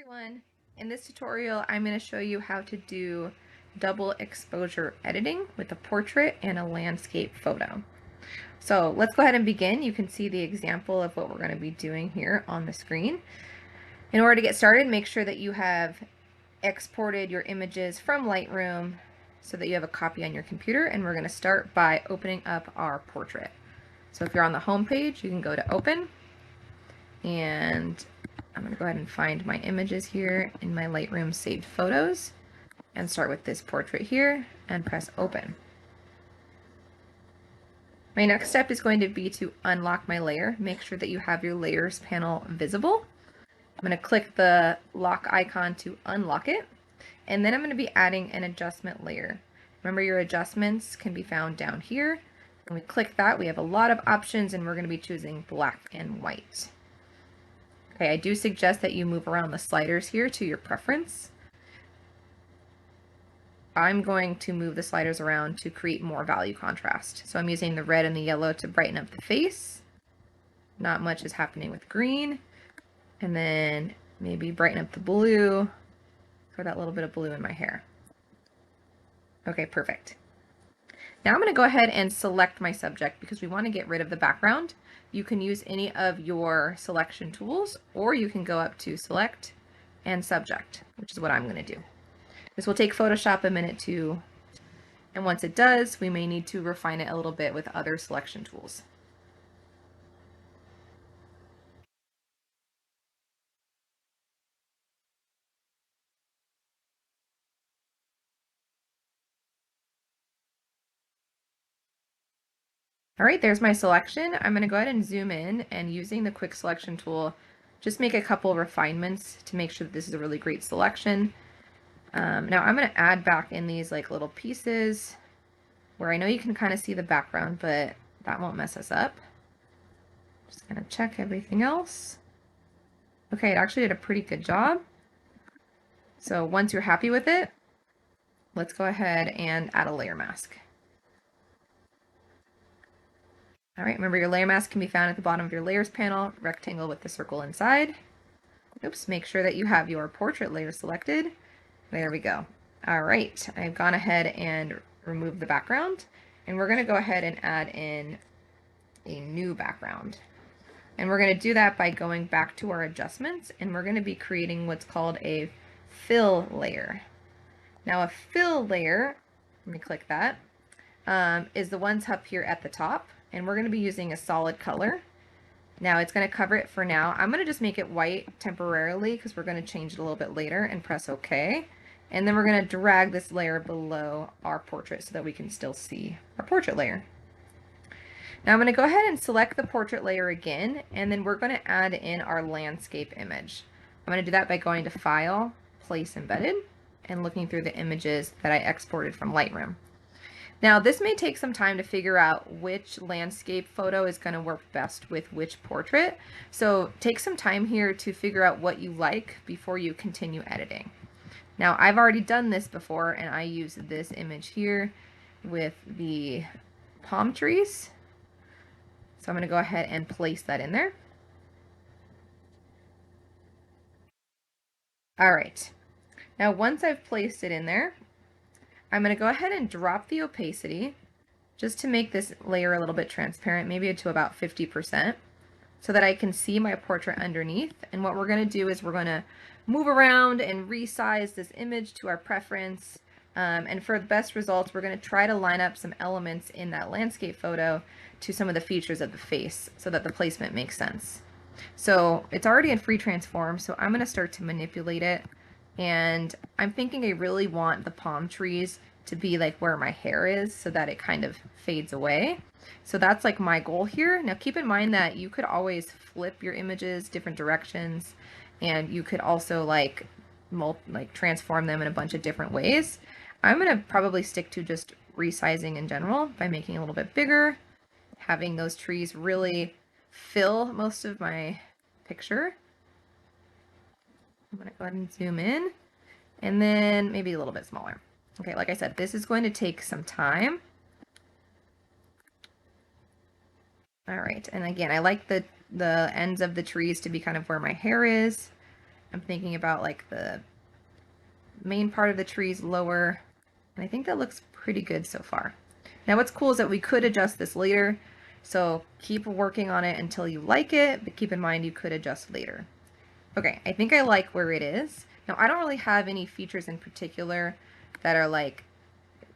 Everyone. In this tutorial, I'm going to show you how to do double exposure editing with a portrait and a landscape photo. So let's go ahead and begin. You can see the example of what we're going to be doing here on the screen. In order to get started, make sure that you have exported your images from Lightroom so that you have a copy on your computer, and we're going to start by opening up our portrait. So if you're on the home page, you can go to Open, and I'm going to go ahead and find my images here in my Lightroom saved photos and start with this portrait here and press open. My next step is going to be to unlock my layer. Make sure that you have your layers panel visible. I'm going to click the lock icon to unlock it, and then I'm going to be adding an adjustment layer. Remember, your adjustments can be found down here. When we click that, we have a lot of options, and we're going to be choosing black and white. Okay, I do suggest that you move around the sliders here to your preference. I'm going to move the sliders around to create more value contrast. So I'm using the red and the yellow to brighten up the face. Not much is happening with green. And then maybe brighten up the blue for that little bit of blue in my hair. Okay, perfect. Now I'm going to go ahead and select my subject because we want to get rid of the background. You can use any of your selection tools, or you can go up to Select and Subject, which is what I'm going to do. This will take Photoshop a minute to, and once it does, we may need to refine it a little bit with other selection tools. All right, there's my selection. I'm going to go ahead and zoom in, and using the quick selection tool, just make a couple refinements to make sure that this is a really great selection. Now I'm going to add back in these like little pieces where I know you can kind of see the background, but that won't mess us up. Just going to check everything else. Okay, it actually did a pretty good job. So once you're happy with it, let's go ahead and add a layer mask. All right, remember your layer mask can be found at the bottom of your layers panel, rectangle with the circle inside. Oops, make sure that you have your portrait layer selected. There we go. All right, I've gone ahead and removed the background, and we're gonna go ahead and add in a new background. And we're gonna do that by going back to our adjustments, and we're gonna be creating what's called a fill layer. Now a fill layer, let me click that, is the ones up here at the top, and we're going to be using a solid color. Now it's going to cover it for now. I'm going to just make it white temporarily because we're going to change it a little bit later, and press OK. And then we're going to drag this layer below our portrait so that we can still see our portrait layer. Now I'm going to go ahead and select the portrait layer again, and then we're going to add in our landscape image. I'm going to do that by going to File, Place Embedded, and looking through the images that I exported from Lightroom. Now this may take some time to figure out which landscape photo is going to work best with which portrait. So take some time here to figure out what you like before you continue editing. Now I've already done this before, and I use this image here with the palm trees. So I'm going to go ahead and place that in there. All right. Now once I've placed it in there, I'm going to go ahead and drop the opacity just to make this layer a little bit transparent, maybe to about 50%, so that I can see my portrait underneath. And what we're going to do is we're going to move around and resize this image to our preference. And for the best results, we're going to try to line up some elements in that landscape photo to some of the features of the face so that the placement makes sense. So it's already in free transform, so I'm going to start to manipulate it. And I'm thinking I really want the palm trees to be like where my hair is so that it kind of fades away. So that's like my goal here. Now keep in mind that you could always flip your images different directions, and you could also like transform them in a bunch of different ways. I'm going to probably stick to just resizing in general by making it a little bit bigger, having those trees really fill most of my picture. I'm going to go ahead and zoom in, and then maybe a little bit smaller. Okay, like I said, this is going to take some time. All right, and again, I like the ends of the trees to be kind of where my hair is. I'm thinking about like the main part of the trees lower, and I think that looks pretty good so far. Now what's cool is that we could adjust this later, so keep working on it until you like it, but keep in mind you could adjust later. Okay, I think I like where it is. Now I don't really have any features in particular that are like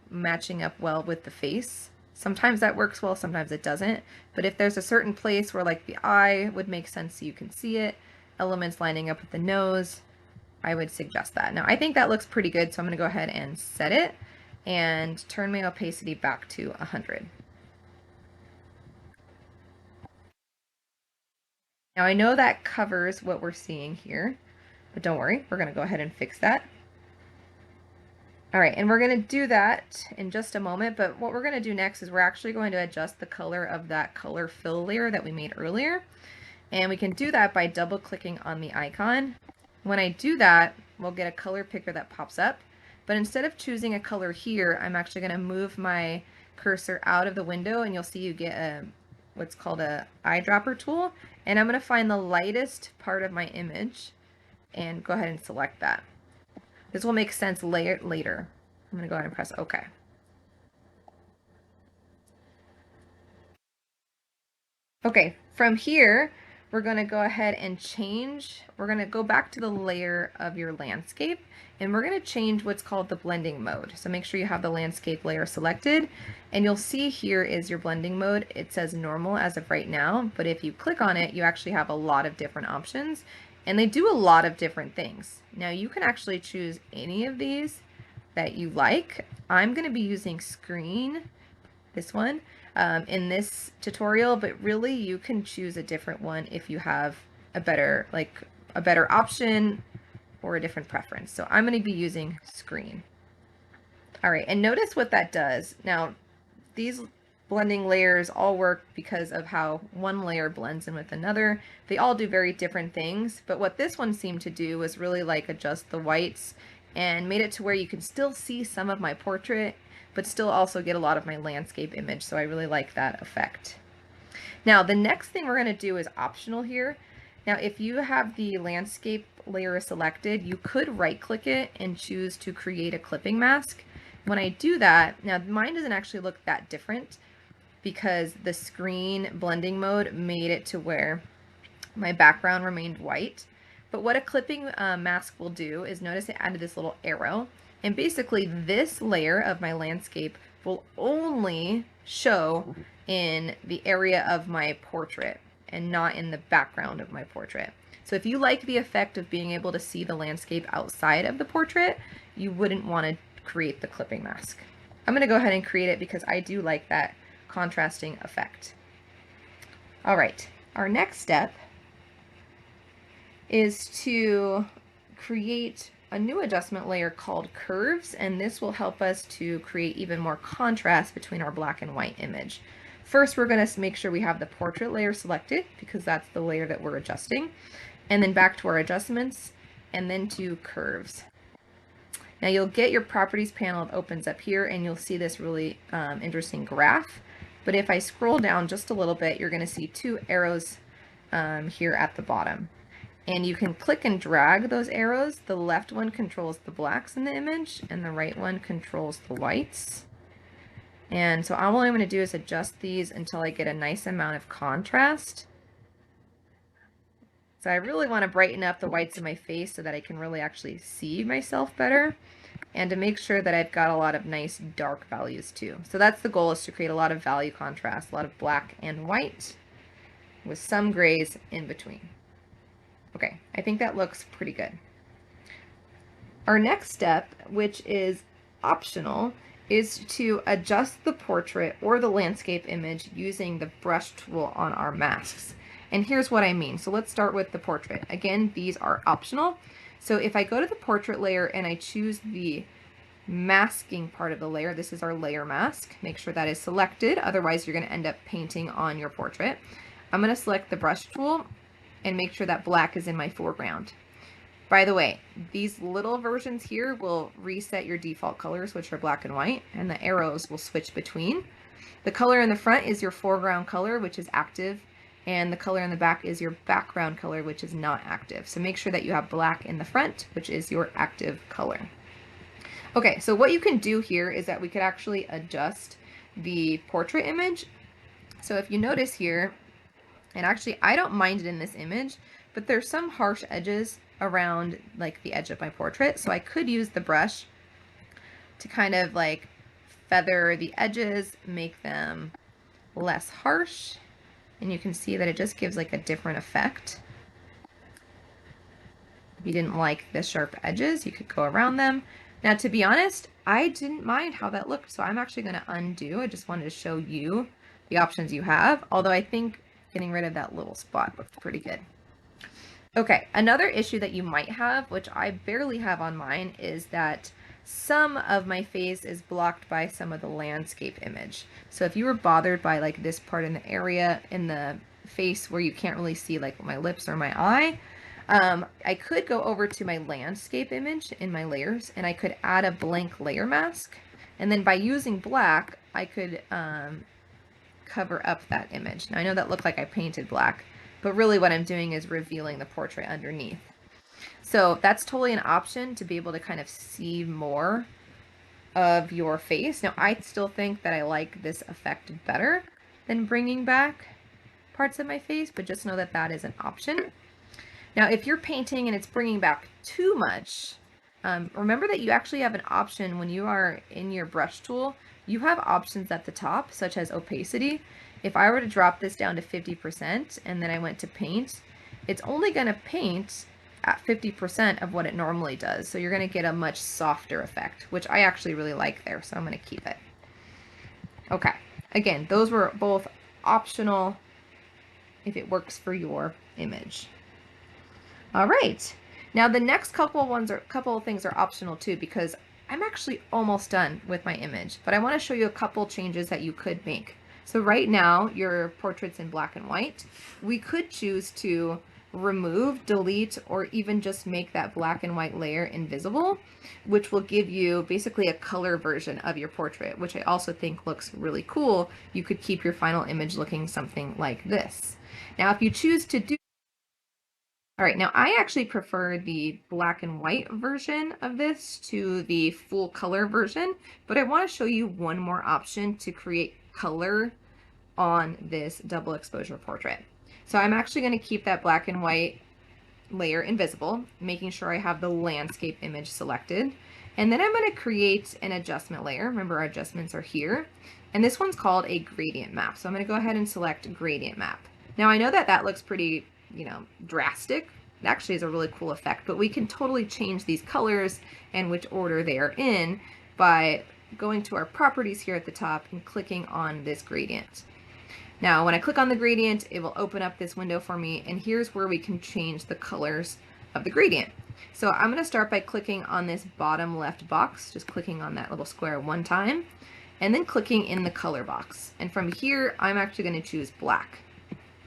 matching up well with the face. Sometimes that works well, sometimes it doesn't. But if there's a certain place where like the eye would make sense so you can see it, elements lining up with the nose, I would suggest that. Now I think that looks pretty good, so I'm going to go ahead and set it and turn my opacity back to 100. Now I know that covers what we're seeing here, but don't worry, we're going to go ahead and fix that. All right, and we're going to do that in just a moment, but what we're going to do next is we're actually going to adjust the color of that color fill layer that we made earlier. And we can do that by double clicking on the icon. When I do that, we'll get a color picker that pops up. But instead of choosing a color here, I'm actually going to move my cursor out of the window, and you'll see you get a what's called a eyedropper tool. And I'm going to find the lightest part of my image and go ahead and select that. This will make sense later. I'm going to go ahead and press OK. Okay, from here, we're going to go ahead and change. We're going to go back to the layer of your landscape, and we're going to change what's called the blending mode. So make sure you have the landscape layer selected, and you'll see here is your blending mode. It says normal as of right now, but if you click on it, you actually have a lot of different options, and they do a lot of different things. Now you can actually choose any of these that you like. I'm going to be using screen, this one, in this tutorial, but really you can choose a different one if you have a better option or a different preference. So I'm going to be using screen. All right, and notice what that does. Now, these blending layers all work because of how one layer blends in with another. They all do very different things, but what this one seemed to do was really like adjust the whites and made it to where you can still see some of my portrait, but still also get a lot of my landscape image. So I really like that effect. Now, the next thing we're going to do is optional here. Now, if you have the landscape layer selected, you could right click it and choose to create a clipping mask. When I do that, now mine doesn't actually look that different because the screen blending mode made it to where my background remained white. But what a clipping mask will do is notice it added this little arrow. And basically this layer of my landscape will only show in the area of my portrait and not in the background of my portrait. So if you like the effect of being able to see the landscape outside of the portrait, you wouldn't want to create the clipping mask. I'm going to go ahead and create it because I do like that contrasting effect. All right, our next step is to create a new adjustment layer called curves, and this will help us to create even more contrast between our black and white image. First, we're going to make sure we have the portrait layer selected because that's the layer that we're adjusting, and then back to our adjustments, and then to curves. Now you'll get your properties panel that opens up here, and you'll see this really interesting graph. But if I scroll down just a little bit, you're going to see two arrows here at the bottom. And you can click and drag those arrows. The left one controls the blacks in the image, and the right one controls the whites. And so all I'm going to do is adjust these until I get a nice amount of contrast. So I really want to brighten up the whites of my face so that I can really actually see myself better, and to make sure that I've got a lot of nice dark values too. So that's the goal, is to create a lot of value contrast, a lot of black and white with some grays in between. Okay, I think that looks pretty good. Our next step, which is optional, is to adjust the portrait or the landscape image using the brush tool on our masks. And here's what I mean. So let's start with the portrait. Again, these are optional. So if I go to the portrait layer and I choose the masking part of the layer, this is our layer mask. Make sure that is selected, otherwise you're going to end up painting on your portrait. I'm going to select the brush tool and make sure that black is in my foreground. By the way, these little versions here will reset your default colors, which are black and white, and the arrows will switch between. The color in the front is your foreground color, which is active, and the color in the back is your background color, which is not active. So make sure that you have black in the front, which is your active color. Okay, so what you can do here is that we could actually adjust the portrait image. So if you notice here, and actually I don't mind it in this image, but there's some harsh edges around like the edge of my portrait. So I could use the brush to kind of like feather the edges, make them less harsh. And you can see that it just gives like a different effect. If you didn't like the sharp edges, you could go around them. Now, to be honest, I didn't mind how that looked, so I'm actually going to undo. I just wanted to show you the options you have, although I think getting rid of that little spot looked pretty good. Okay, another issue that you might have, which I barely have on mine, is that some of my face is blocked by some of the landscape image. So if you were bothered by like this part in the area in the face where you can't really see like my lips or my eye, I could go over to my landscape image in my layers and I could add a blank layer mask. And then by using black, I could cover up that image. Now I know that looked like I painted black, but really what I'm doing is revealing the portrait underneath. So that's totally an option to be able to kind of see more of your face. Now I still think that I like this effect better than bringing back parts of my face, but just know that that is an option. Now, if you're painting and it's bringing back too much, remember that you actually have an option when you are in your brush tool. You have options at the top, such as opacity. If I were to drop this down to 50% and then I went to paint, it's only going to paint at 50% of what it normally does. So you're going to get a much softer effect, which I actually really like there. So I'm going to keep it. Okay. Again, those were both optional if it works for your image. All right, now the next couple of things are optional too, because I'm actually almost done with my image, but I want to show you a couple changes that you could make. So right now your portrait's in black and white. We could choose to remove, delete, or even just make that black and white layer invisible, which will give you basically a color version of your portrait, which I also think looks really cool. You could keep your final image looking something like this. Now, if you choose to do all right, now I actually prefer the black and white version of this to the full color version, but I want to show you one more option to create color on this double exposure portrait. So I'm actually going to keep that black and white layer invisible, making sure I have the landscape image selected. And then I'm going to create an adjustment layer. Remember, our adjustments are here. And this one's called a gradient map. So I'm going to go ahead and select gradient map. Now I know that that looks pretty drastic. It actually is a really cool effect, but we can totally change these colors and which order they are in by going to our properties here at the top and clicking on this gradient. Now, when I click on the gradient, it will open up this window for me, and here's where we can change the colors of the gradient. So I'm going to start by clicking on this bottom left box, just clicking on that little square one time, and then clicking in the color box. And from here, I'm actually going to choose black,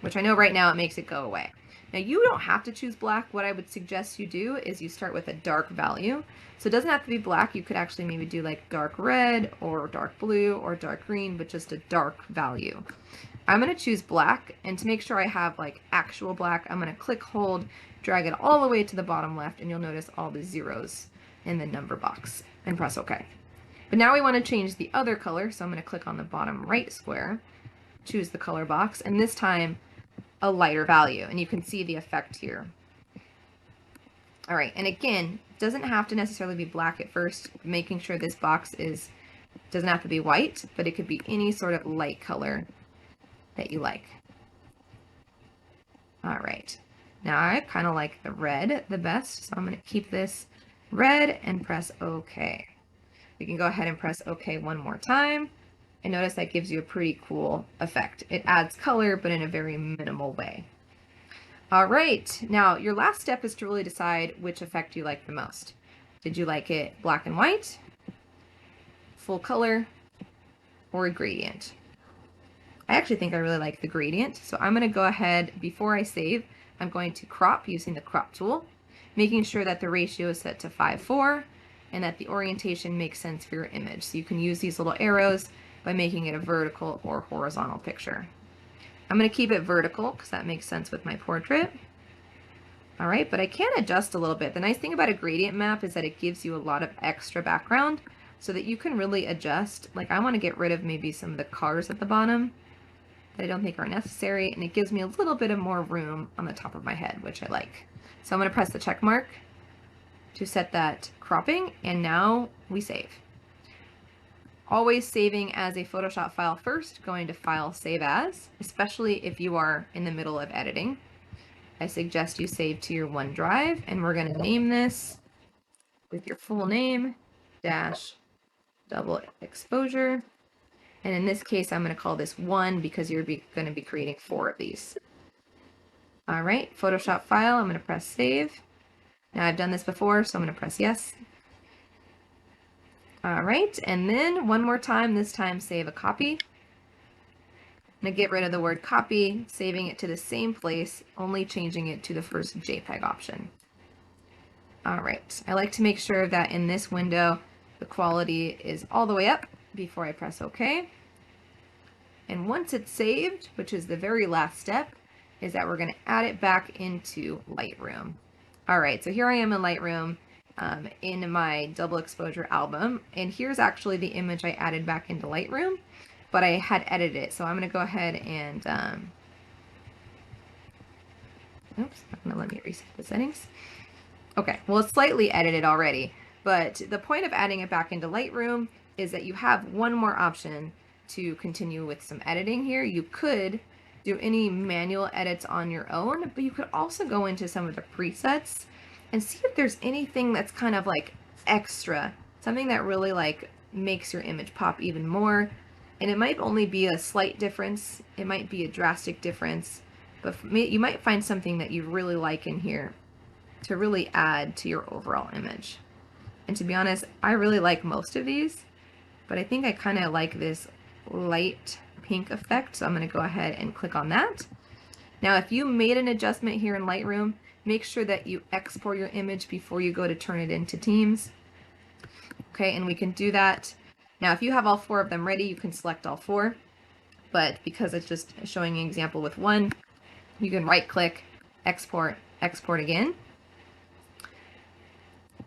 which I know right now it makes it go away. Now you don't have to choose black. What I would suggest you do is you start with a dark value. So it doesn't have to be black. You could actually maybe do like dark red or dark blue or dark green, but just a dark value. I'm going to choose black, and to make sure I have like actual black, I'm going to click, hold, drag it all the way to the bottom left, and you'll notice all the zeros in the number box, and press OK. But now we want to change the other color, so I'm going to click on the bottom right square, choose the color box, and this time a lighter value, and you can see the effect here. All right, and again, it doesn't have to necessarily be black at first, making sure this box doesn't have to be white, but it could be any sort of light color that you like. All right, now I kind of like the red the best, so I'm going to keep this red and press OK. We can go ahead and press OK one more time. And notice that gives you a pretty cool effect. It adds color, but in a very minimal way. All right, now your last step is to really decide which effect you like the most. Did you like it black and white, full color, or a gradient? I actually think I really like the gradient, so I'm going to go ahead, before I save, I'm going to crop using the crop tool, making sure that the ratio is set to 5:4 and that the orientation makes sense for your image. So you can use these little arrows by making it a vertical or horizontal picture. I'm going to keep it vertical because that makes sense with my portrait. All right, but I can adjust a little bit. The nice thing about a gradient map is that it gives you a lot of extra background so that you can really adjust. Like I want to get rid of maybe some of the cars at the bottom that I don't think are necessary, and it gives me a little bit of more room on the top of my head, which I like. So I'm going to press the check mark to set that cropping, and now we save. Always saving as a Photoshop file first, going to File, Save As, especially if you are in the middle of editing. I suggest you save to your OneDrive, and we're going to name this with your full name, dash double exposure. And in this case, I'm going to call this 1 because you're going to be creating 4 of these. All right, Photoshop file, I'm going to press save. Now I've done this before, so I'm going to press yes. All right, and then one more time, this time save a copy. I'm going to get rid of the word copy, saving it to the same place, only changing it to the first JPEG option. All right, I like to make sure that in this window, the quality is all the way up before I press OK. And once it's saved, which is the very last step, is that we're going to add it back into Lightroom. All right, so here I am in Lightroom in my double exposure album, and here's actually the image I added back into Lightroom, but I had edited it. So I'm going to go ahead and, oops, not going to let me reset the settings. Okay, well, it's slightly edited already, but the point of adding it back into Lightroom is that you have one more option to continue with some editing here. You could do any manual edits on your own, but you could also go into some of the presets and see if there's anything that's kind of like extra, something that really like makes your image pop even more. And it might only be a slight difference, it might be a drastic difference, but you might find something that you really like in here to really add to your overall image. And to be honest, I really like most of these, but I think I kind of like this light pink effect, so I'm going to go ahead and click on that. Now if you made an adjustment here in Lightroom, make sure that you export your image before you go to turn it into Teams. Okay, and we can do that. Now if you have all 4 of them ready, you can select all 4, but because it's just showing an example with 1, you can right click, export, export again.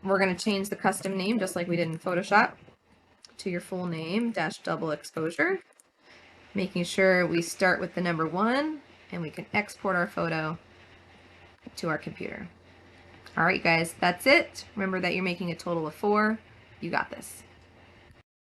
We're going to change the custom name just like we did in Photoshop to your full name dash double exposure, making sure we start with the number 1, and we can export our photo to our computer. All right, guys, that's it. Remember that you're making a total of 4. You got this.